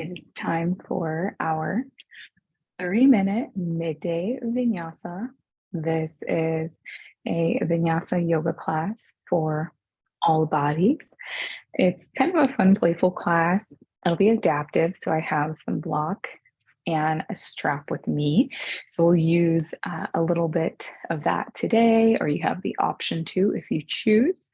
It is time for our 30-minute midday vinyasa. This is a vinyasa yoga class for all bodies. It's kind of a fun, playful class. It'll be adaptive, so I have some blocks and a strap with me. So we'll use a little bit of that today, or you have the option to if you choose.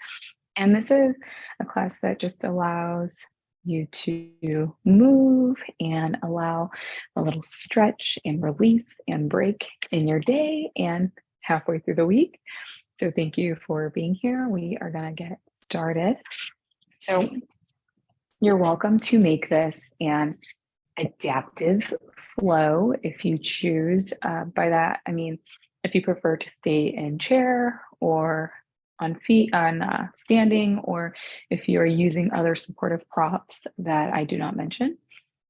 And this is a class that just allows you to move and allow a little stretch and release and break in your day and halfway through the week. So thank you for being here. We are going to get started. So you're welcome to make this an adaptive flow if you choose. By that, I mean, if you prefer to stay in chair or on standing, or if you are using other supportive props that I do not mention,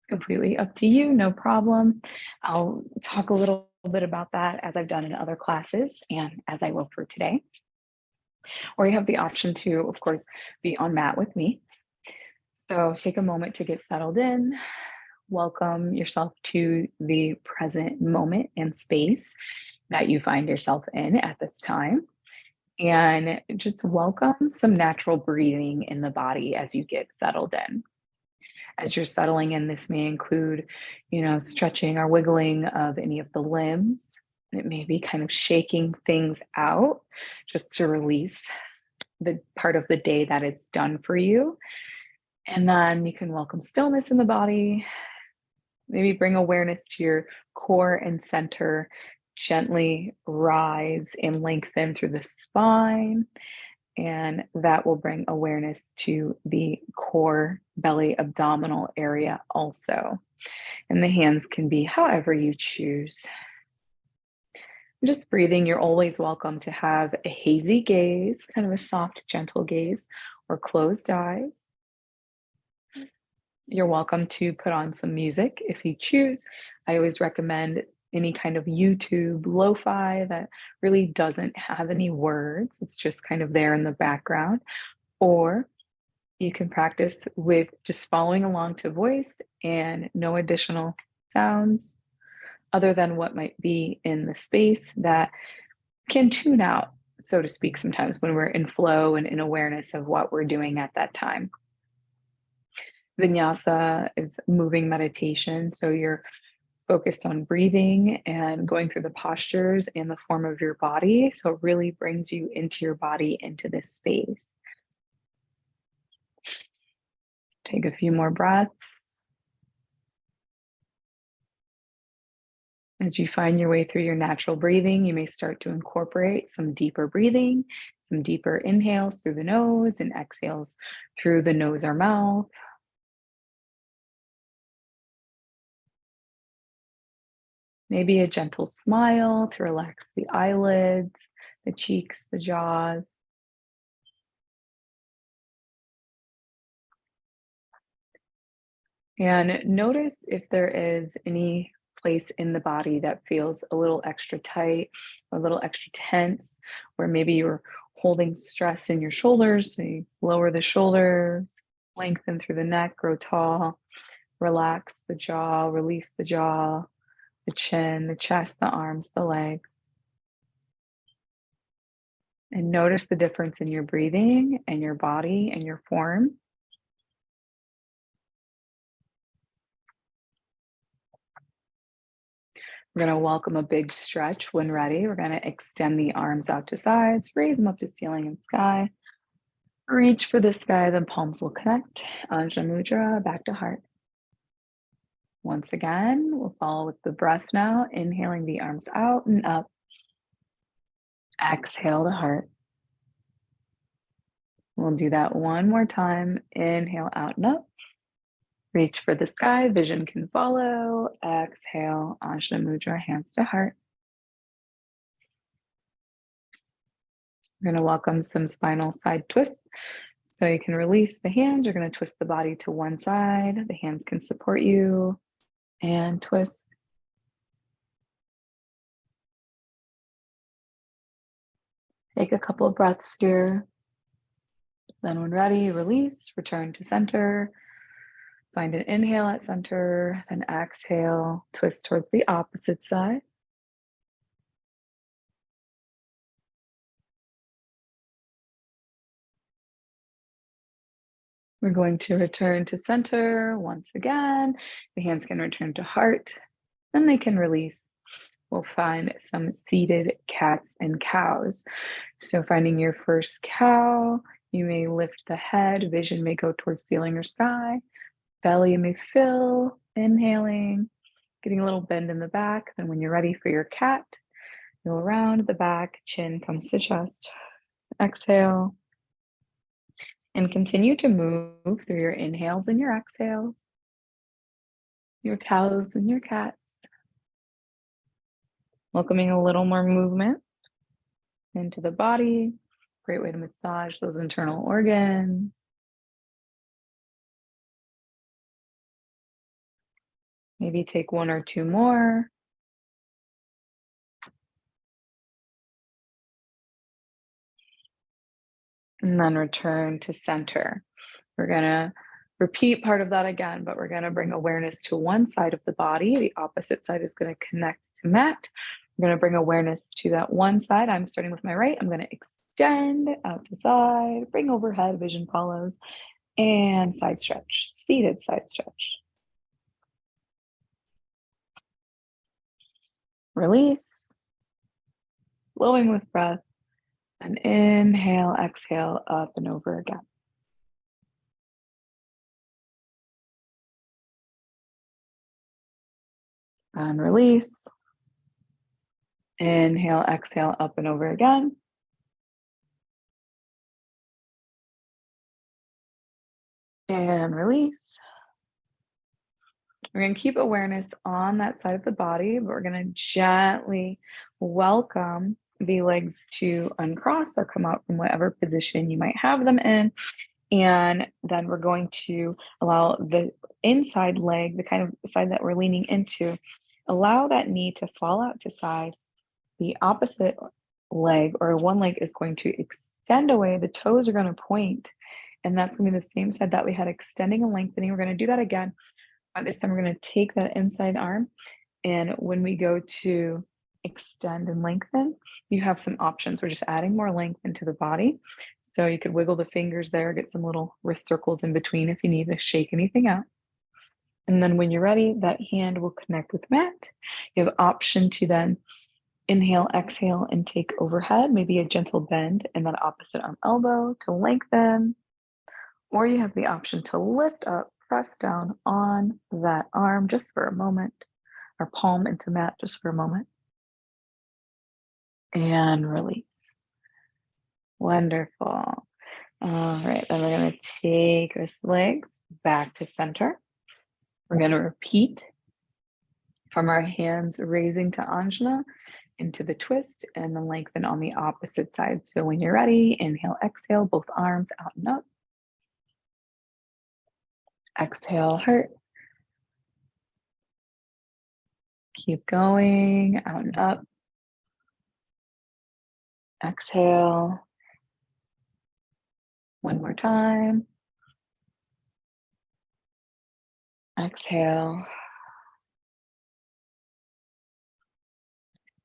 it's completely up to you, no problem. I'll talk a little bit about that as I've done in other classes and as I will for today. Or you have the option to, of course, be on mat with me. So take a moment to get settled in. Welcome yourself to the present moment and space that you find yourself in at this time. And just welcome some natural breathing in the body as you get settled in. As you're settling in, this may include, stretching or wiggling of any of the limbs. It may be kind of shaking things out just to release the part of the day that is done for you. And then you can welcome stillness in the body. Maybe bring awareness to your core and center. Gently rise and lengthen through the spine. And that will bring awareness to the core, belly, abdominal area also. And the hands can be however you choose. Just breathing, you're always welcome to have a hazy gaze, kind of a soft, gentle gaze, or closed eyes. You're welcome to put on some music if you choose. I always recommend any kind of YouTube lo-fi that really doesn't have any words. It's just kind of there in the background. Or you can practice with just following along to voice and no additional sounds other than what might be in the space that can tune out, so to speak, sometimes when we're in flow and in awareness of what we're doing at that time. Vinyasa is moving meditation, so you're focused on breathing and going through the postures and the form of your body. So it really brings you into your body, into this space. Take a few more breaths. As you find your way through your natural breathing, you may start to incorporate some deeper breathing, some deeper inhales through the nose and exhales through the nose or mouth. Maybe a gentle smile to relax the eyelids, the cheeks, the jaws. And notice if there is any place in the body that feels a little extra tight or a little extra tense, where maybe you're holding stress in your shoulders. So you lower the shoulders, lengthen through the neck, grow tall, relax the jaw, release the jaw, the chin, the chest, the arms, the legs. And notice the difference in your breathing and your body and your form. We're going to welcome a big stretch when ready. We're going to extend the arms out to sides, raise them up to ceiling and sky. Reach for the sky, then palms will connect. Anjali Mudra, back to heart. Once again, we'll follow with the breath now, inhaling the arms out and up. Exhale to heart. We'll do that one more time. Inhale out and up. Reach for the sky, vision can follow. Exhale, Anjali Mudra, hands to heart. We're going to welcome some spinal side twists. So you can release the hands. You're going to twist the body to one side. The hands can support you. And twist. Take a couple of breaths here. Then when ready, release, return to center. Find an inhale at center, then exhale, twist towards the opposite side. We're going to return to center once again. The hands can return to heart, then they can release. We'll find some seated cats and cows. So finding your first cow, you may lift the head, vision may go towards ceiling or sky, belly may fill, inhaling, getting a little bend in the back. Then when you're ready for your cat, go around the back, chin comes to chest. Exhale, and continue to move through your inhales and your exhales, your cows and your cats, welcoming a little more movement into the body. Great way to massage those internal organs. Maybe take one or two more. And then return to center. We're gonna repeat part of that again, but we're gonna bring awareness to one side of the body. The opposite side is gonna connect to mat. We're gonna bring awareness to that one side. I'm starting with my right. I'm gonna extend out to side, bring overhead, vision follows, and side stretch, seated side stretch. Release, flowing with breath, and inhale, exhale, up and over again. And release. Inhale, exhale, up and over again. And release. We're going to keep awareness on that side of the body, but we're going to gently welcome the legs to uncross or come out from whatever position you might have them in. And then we're going to allow the inside leg, the kind of side that we're leaning into, allow that knee to fall out to side. The opposite leg or one leg is going to extend away. The toes are going to point, and that's going to be the same side that we had, extending and lengthening. We're going to do that again. This time we're going to take that inside arm, and when we go to extend and lengthen, you have some options. We're just adding more length into the body. So you could wiggle the fingers there, get some little wrist circles in between if you need to shake anything out. And then when you're ready, that hand will connect with mat. You have option to then inhale, exhale, and take overhead, maybe a gentle bend in that opposite arm elbow to lengthen. Or you have the option to lift up, press down on that arm just for a moment, or palm into mat just for a moment. And release. Wonderful. All right, then we're going to take this legs back to center. We're going to repeat from our hands raising to Anjana into the twist and then lengthen on the opposite side. So when you're ready, inhale, exhale, both arms out and up. Exhale, heart. Keep going, out and up. Exhale. One more time. Exhale.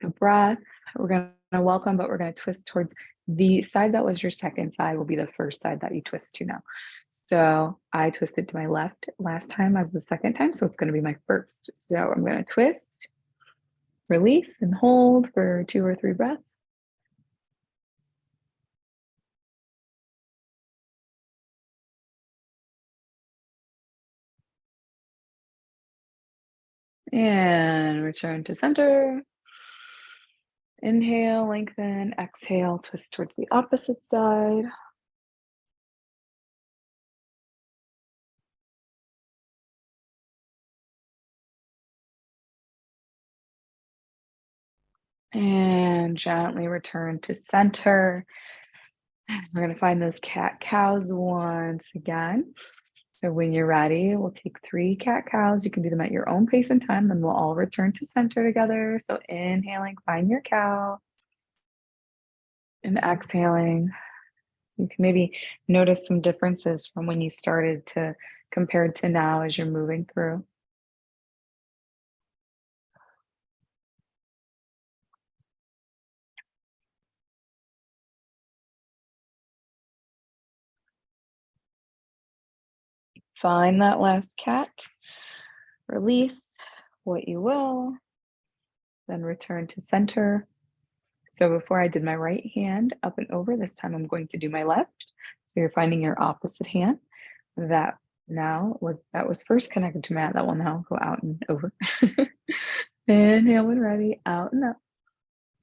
The breath, we're going to welcome, but we're going to twist towards the side that was your second side will be the first side that you twist to now. So I twisted to my left last time as the second time, so it's going to be my first. So I'm going to twist, release, and hold for 2 or 3 breaths. And return to center. Inhale, lengthen, exhale, twist towards the opposite side. And gently return to center. We're going to find those cat-cows once again. So when you're ready, we'll take 3 cat-cows. You can do them at your own pace and time, then we'll all return to center together. So inhaling, find your cow. And exhaling. You can maybe notice some differences from when you started to compared to now as you're moving through? Find that last cat, release what you will, then return to center. So before I did my right hand up and over, this time I'm going to do my left. So you're finding your opposite hand. That was first connected to mat. That will now go out and over. Inhale when ready, out and up.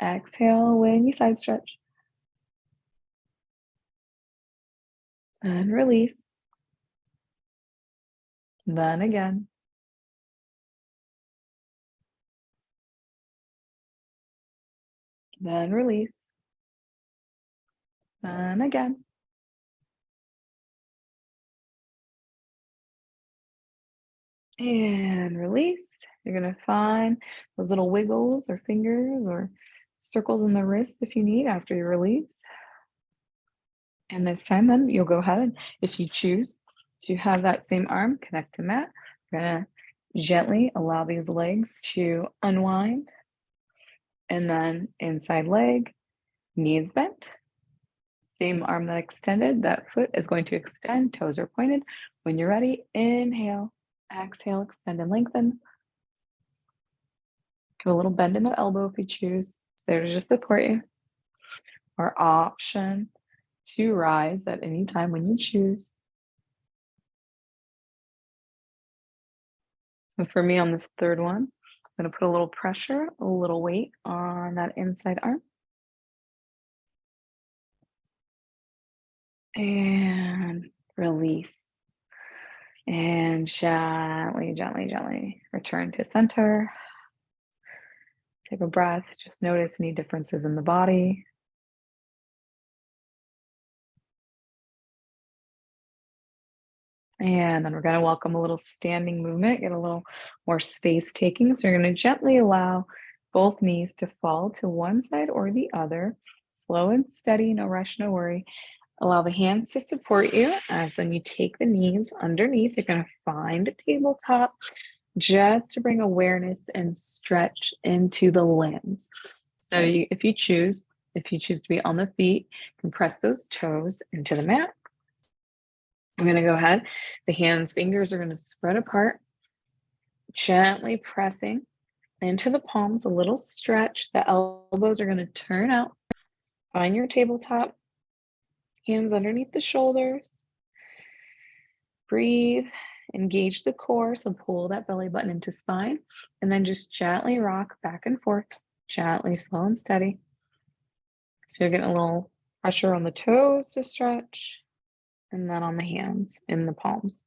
Exhale when you side stretch. And release. Then again. Then release. Then again. And release. You're going to find those little wiggles or fingers or circles in the wrist if you need after you release. And this time then you'll go ahead and if you choose to have that same arm connect to mat, you're going to gently allow these legs to unwind. And then inside leg, knees bent. Same arm that extended, that foot is going to extend, toes are pointed. When you're ready, inhale, exhale, extend and lengthen. Give a little bend in the elbow if you choose. It's there to just support you. Or option to rise at any time when you choose. So for me on this third one, I'm going to put a little pressure, a little weight on that inside arm. And release. And gently, gently, gently return to center. Take a breath. Just notice any differences in the body. And then we're going to welcome a little standing movement, get a little more space taking. So you're going to gently allow both knees to fall to one side or the other. Slow and steady, no rush, no worry. Allow the hands to support you as then you take the knees underneath. You're going to find a tabletop just to bring awareness and stretch into the limbs. So if you choose to be on the feet, you can press those toes into the mat. I'm going to go ahead. The hands, fingers are going to spread apart, gently pressing into the palms, a little stretch. The elbows are going to turn out. Find your tabletop. Hands underneath the shoulders. Breathe, engage the core. So pull that belly button into spine and then just gently rock back and forth, gently, slow and steady. So you're getting a little pressure on the toes to stretch and then on the hands in the palms.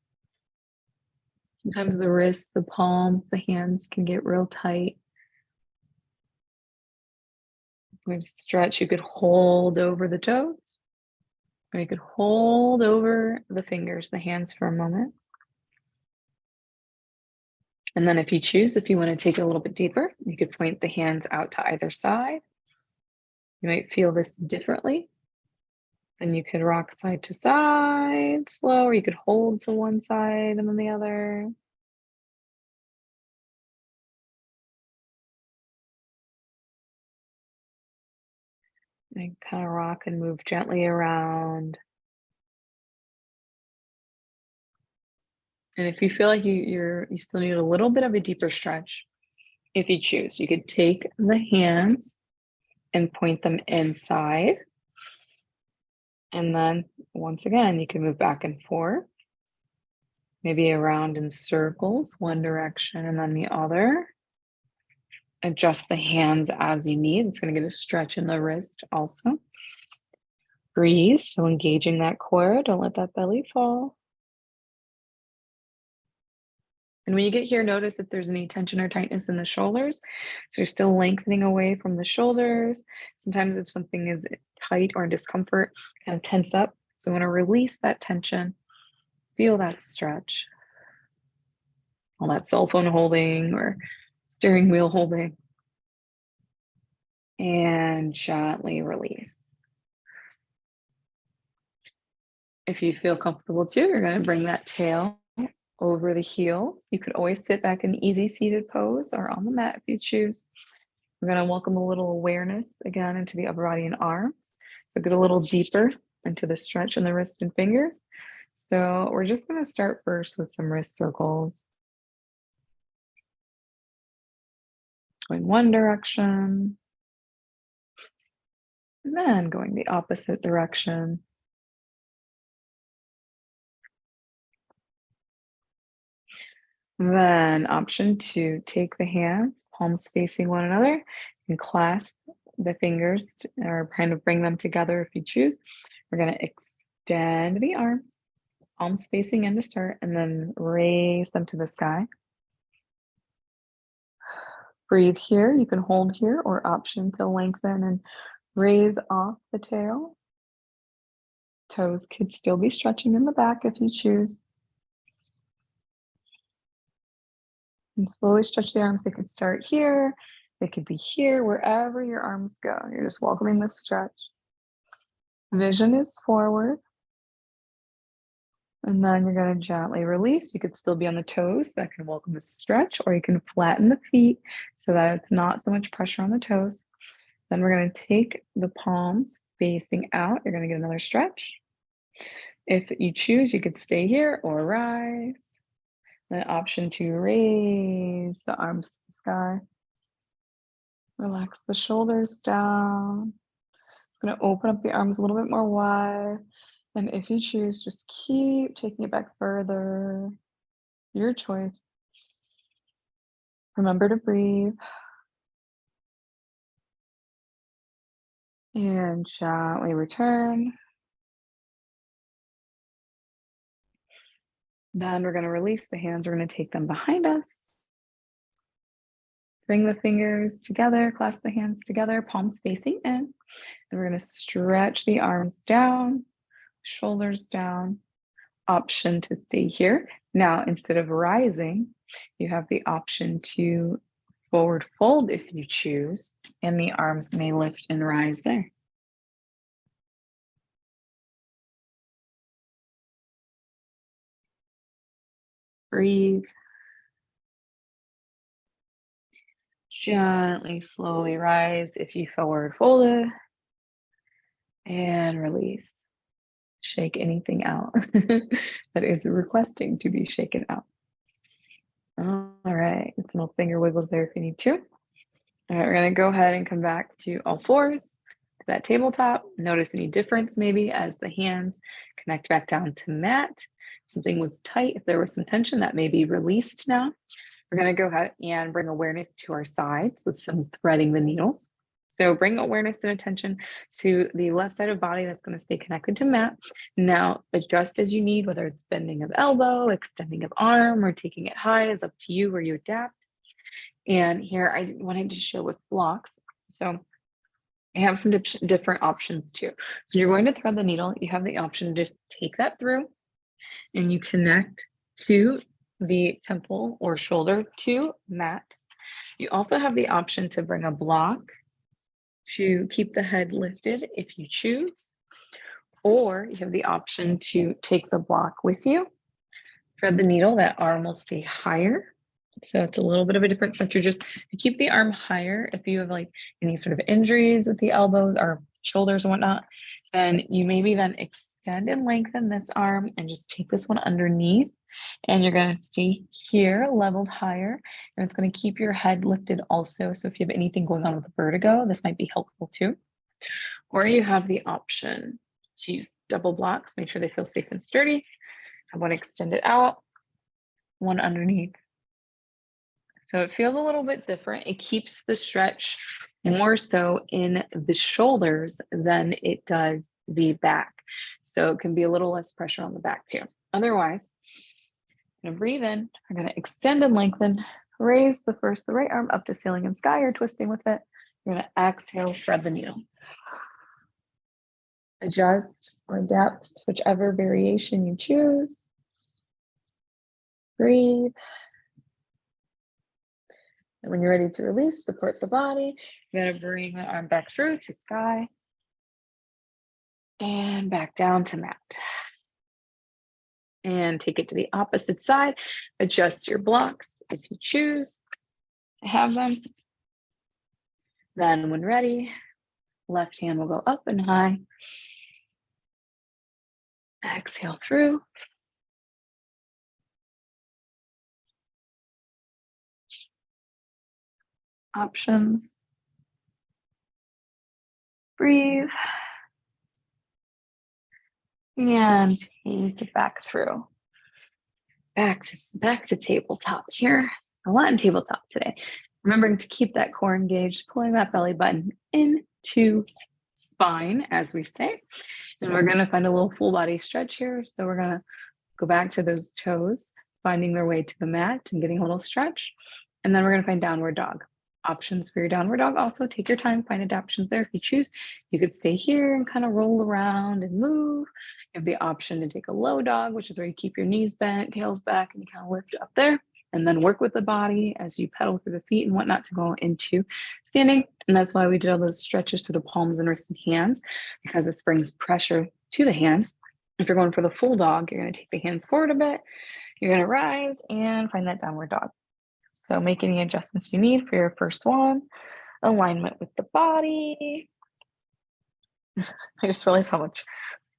Sometimes the wrists, the palms, the hands can get real tight. When you stretch, you could hold over the toes, or you could hold over the fingers, the hands for a moment. And then if you choose, if you want to take it a little bit deeper, you could point the hands out to either side. You might feel this differently. Then you could rock side to side, slow, or you could hold to one side and then the other. And kind of rock and move gently around. And if you feel like you still need a little bit of a deeper stretch, if you choose, you could take the hands and point them inside. And then once again, you can move back and forth, maybe around in circles, one direction and then the other. Adjust the hands as you need. It's going to get a stretch in the wrist also. Breathe, so engaging that core. Don't let that belly fall. And when you get here, notice if there's any tension or tightness in the shoulders. So you're still lengthening away from the shoulders. Sometimes if something is tight or in discomfort, kind of tense up. So we want to release that tension. Feel that stretch. All that cell phone holding or steering wheel holding. And gently release. If you feel comfortable too, you're going to bring that tail over the heels. You could always sit back in easy seated pose or on the mat if you choose. We're going to welcome a little awareness again into the upper body and arms. So get a little deeper into the stretch in the wrist and fingers. So we're just going to start first with some wrist circles. Going one direction, and then going the opposite direction. Then option 2, take the hands, palms facing one another, and clasp the fingers or kind of bring them together if you choose. We're going to extend the arms, palms facing in to start, and then raise them to the sky. Breathe here. You can hold here or option to lengthen and raise off the tail. Toes could still be stretching in the back if you choose. And slowly stretch the arms. They could start here. They could be here, wherever your arms go. You're just welcoming this stretch. Vision is forward. And then you're going to gently release. You could still be on the toes. That can welcome the stretch, or you can flatten the feet so that it's not so much pressure on the toes. Then we're going to take the palms facing out. You're going to get another stretch. If you choose, you could stay here or rise. Then option 2, raise the arms to the sky. Relax the shoulders down. I'm going to open up the arms a little bit more wide. And if you choose, just keep taking it back further. Your choice. Remember to breathe. And gently return. Then we're going to release the hands. We're going to take them behind us. Bring the fingers together, clasp the hands together, palms facing in. And we're going to stretch the arms down, shoulders down. Option to stay here. Now, instead of rising, you have the option to forward fold if you choose, and the arms may lift and rise there. Breathe. Gently, slowly rise if you forward folded, and release. Shake anything out that is requesting to be shaken out. All right, some little finger wiggles there if you need to. All right, we're going to go ahead and come back to all fours, to that tabletop. Notice any difference maybe as the hands connect back down to mat. Something was tight. If there was some tension, that may be released now. We're going to go ahead and bring awareness to our sides with some threading the needles. So bring awareness and attention to the left side of body that's going to stay connected to mat. Now adjust as you need, whether it's bending of elbow, extending of arm, or taking it high is up to you where you adapt. And here I wanted to show with blocks. So I have some different options too. So you're going to thread the needle. You have the option to just take that through and you connect to the temple or shoulder to mat. You also have the option to bring a block to keep the head lifted if you choose, or you have the option to take the block with you. Thread the needle, that arm will stay higher. So it's a little bit of a different structure. Just to keep the arm higher, if you have like any sort of injuries with the elbows or shoulders and whatnot, then you maybe then extend and lengthen this arm and just take this one underneath. And you're going to stay here leveled higher, and it's going to keep your head lifted also. So if you have anything going on with vertigo, this might be helpful too. Or you have the option to use double blocks, make sure they feel safe and sturdy. Have one extended out, one underneath. So it feels a little bit different. It keeps the stretch more so in the shoulders than it does the back. So it can be a little less pressure on the back too. Otherwise, I'm going to breathe in. I'm going to extend and lengthen. Raise the right arm up to ceiling and sky or twisting with it. You're going to exhale, thread the needle. Adjust or adapt to whichever variation you choose. Breathe. And when you're ready to release, support the body. You're going to bring the arm back through to sky and back down to mat. and take it to the opposite side. Adjust your blocks if you choose to have them. Then when ready, left hand will go up and high. Exhale through. Options. Breathe. And take it back through. Back to tabletop here. A lot in tabletop today. Remembering to keep that core engaged, pulling that belly button into spine, as we say. And we're going to find a little full body stretch here. So we're going to go back to those toes, finding their way to the mat and getting a little stretch. And then we're going to find downward dog. Options for your downward dog. Also, take your time, find adaptations there if you choose. You could stay here and kind of roll around and move. You have the option to take a low dog, which is where you keep your knees bent, tails back, and you kind of lift up there. And then work with the body as you pedal through the feet and whatnot to go into standing. And that's why we did all those stretches through the palms and wrists and hands, because this brings pressure to the hands. If you're going for the full dog, you're going to take the hands forward a bit. You're going to rise and find that downward dog. So make any adjustments you need for your first one. Alignment with the body. I just realized how much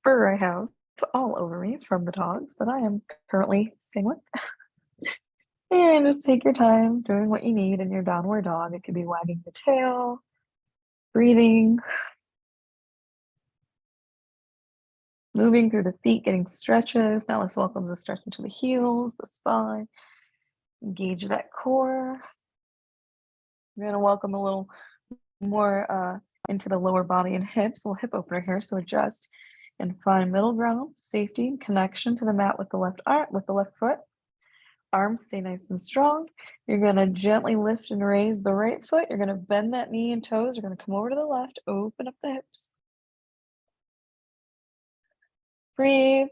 fur I have all over me from the dogs that I am currently staying with. And just take your time doing what you need in your downward dog. It could be wagging the tail, breathing, moving through the feet, getting stretches. Now this welcomes a stretch into the heels, the spine. Engage that core. We're going to welcome a little more into the lower body and hips, a little hip opener here. So adjust and find middle ground, safety, connection to the mat with the left arm, with the left foot. Arms stay nice and strong. You're going to gently lift and raise the right foot. You're going to bend that knee and toes. You're going to come over to the left, open up the hips. Breathe.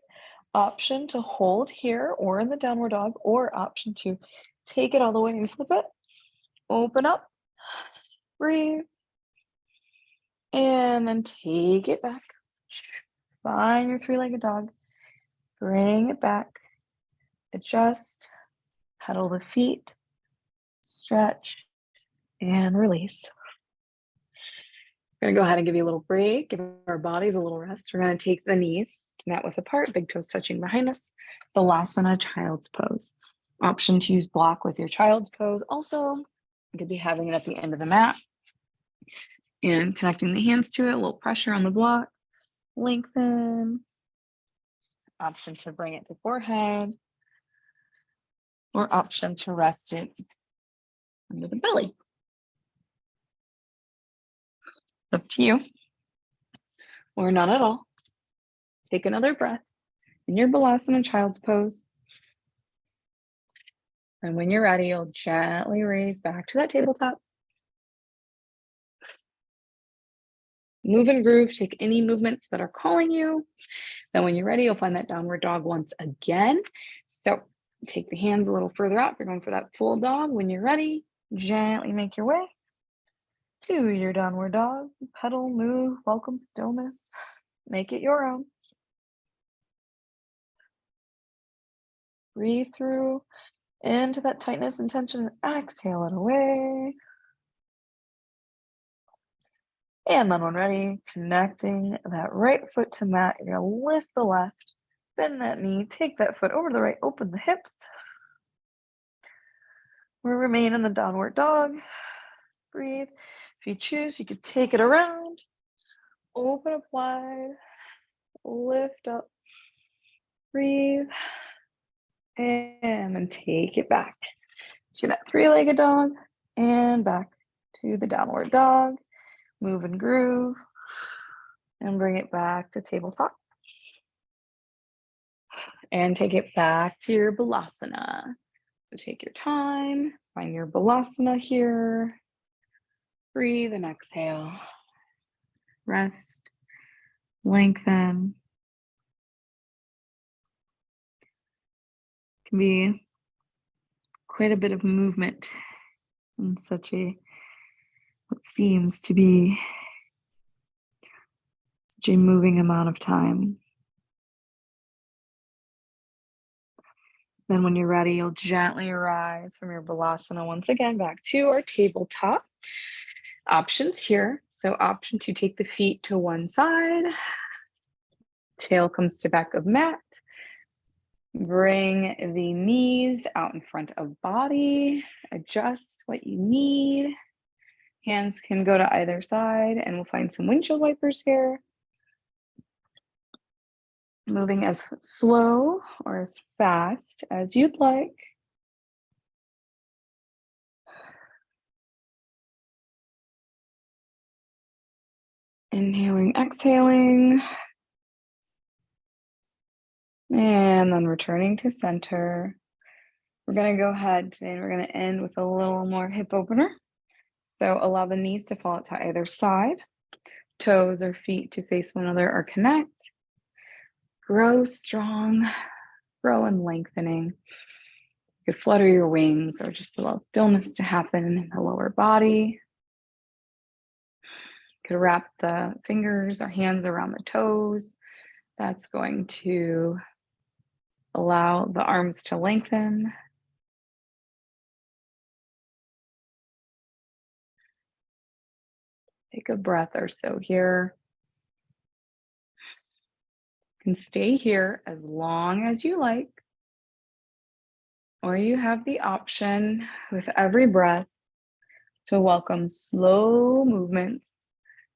Option to hold here or in the downward dog, or option to take it all the way and flip it. Open up. Breathe. And then take it back. Find your three-legged dog. Bring it back. Adjust. Pedal the feet, stretch, and release. We're going to go ahead and give you a little break, give our bodies a little rest. We're going to take the knees, mat width apart, big toes touching behind us. Balasana, child's pose. Option to use block with your child's pose. Also, you could be having it at the end of the mat and connecting the hands to it, a little pressure on the block. Lengthen. Option to bring it to forehead. Or option to rest it under the belly. Up to you. Or none at all. Take another breath in your Balasana child's pose. And when you're ready, you'll gently raise back to that tabletop. Move and groove, take any movements that are calling you. Then when you're ready, you'll find that downward dog once again. So take the hands a little further out. You're going for that full dog. When you're ready, gently make your way to your downward dog. Pedal, move, welcome stillness. Make it your own. Breathe through into that tightness and tension. Exhale it away. And then when ready, connecting that right foot to mat. You're going to lift the left, bend that knee, take that foot over to the right, open the hips. We'll remain in the downward dog. Breathe. If you choose, you could take it around, open up wide, lift up, breathe, and then take it back to that three-legged dog and back to the downward dog. Move and groove and bring it back to tabletop. And take it back to your Balasana. So take your time, find your Balasana here. Breathe and exhale. Rest, lengthen. Can be quite a bit of movement in such a what seems to be such a moving amount of time. Then when you're ready, you'll gently rise from your Balasana once again back to our tabletop. Options here. So option to take the feet to one side. Tail comes to back of mat. Bring the knees out in front of body. Adjust what you need. Hands can go to either side, and we'll find some windshield wipers here. Moving as slow or as fast as you'd like. Inhaling, exhaling. And then returning to center. We're going to go ahead today and we're going to end with a little more hip opener. So allow the knees to fall out to either side. Toes or feet to face one another or connect. Grow strong, grow and lengthening. You could flutter your wings or just allow stillness to happen in the lower body. You could wrap the fingers or hands around the toes. That's going to allow the arms to lengthen. Take a breath or so here. You can stay here as long as you like, or you have the option with every breath to welcome slow movements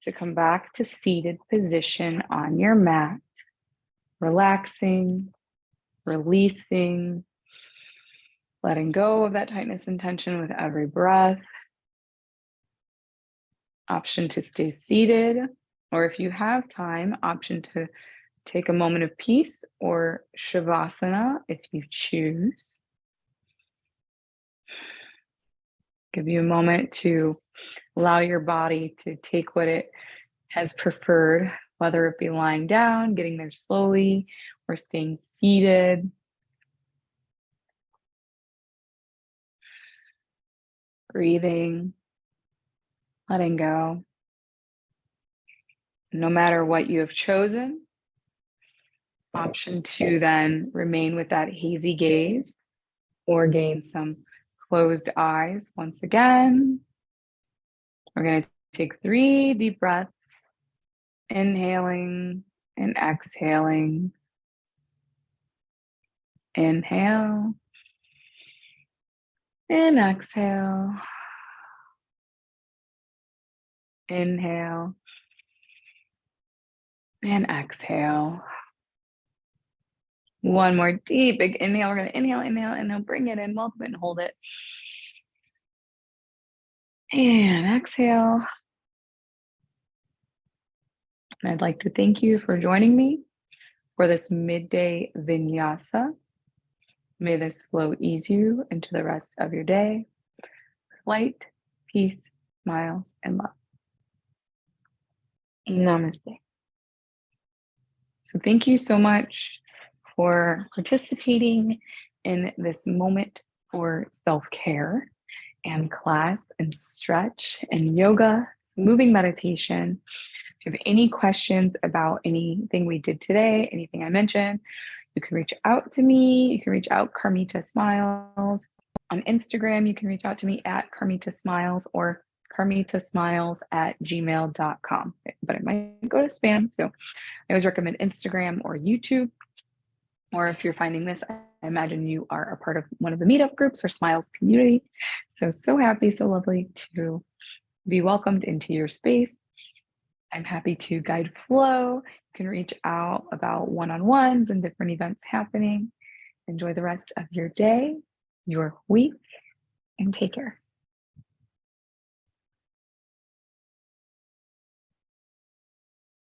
to come back to seated position on your mat, relaxing, releasing, letting go of that tightness and tension with every breath. Option to stay seated, or if you have time, option to take a moment of peace or Shavasana if you choose. Give you a moment to allow your body to take what it has preferred, whether it be lying down, getting there slowly, or staying seated. Breathing, letting go. No matter what you have chosen, option to then remain with that hazy gaze or gain some closed eyes once again. We're going to take 3 deep breaths, inhaling and exhaling. Inhale and exhale. Inhale and exhale. One more deep, big inhale. We're going to inhale, inhale, inhale, bring it in, welcome it, and hold it. And exhale. And I'd like to thank you for joining me for this midday vinyasa. May this flow ease you into the rest of your day. Light, peace, smiles, and love. Namaste. So thank you so much for participating in this moment for self-care and class and stretch and yoga, moving meditation. If you have any questions about anything we did today, anything I mentioned, you can reach out to me. You can reach out Karmita Smiles. On Instagram, you can reach out to me at Karmita Smiles or karmitasmiles@gmail.com. But it might go to spam. So I always recommend Instagram or YouTube. Or if you're finding this, I imagine you are a part of one of the meetup groups or Smiles community. So happy, so lovely to be welcomed into your space. I'm happy to guide flow. You can reach out about one-on-ones and different events happening. Enjoy the rest of your day, your week, and take care.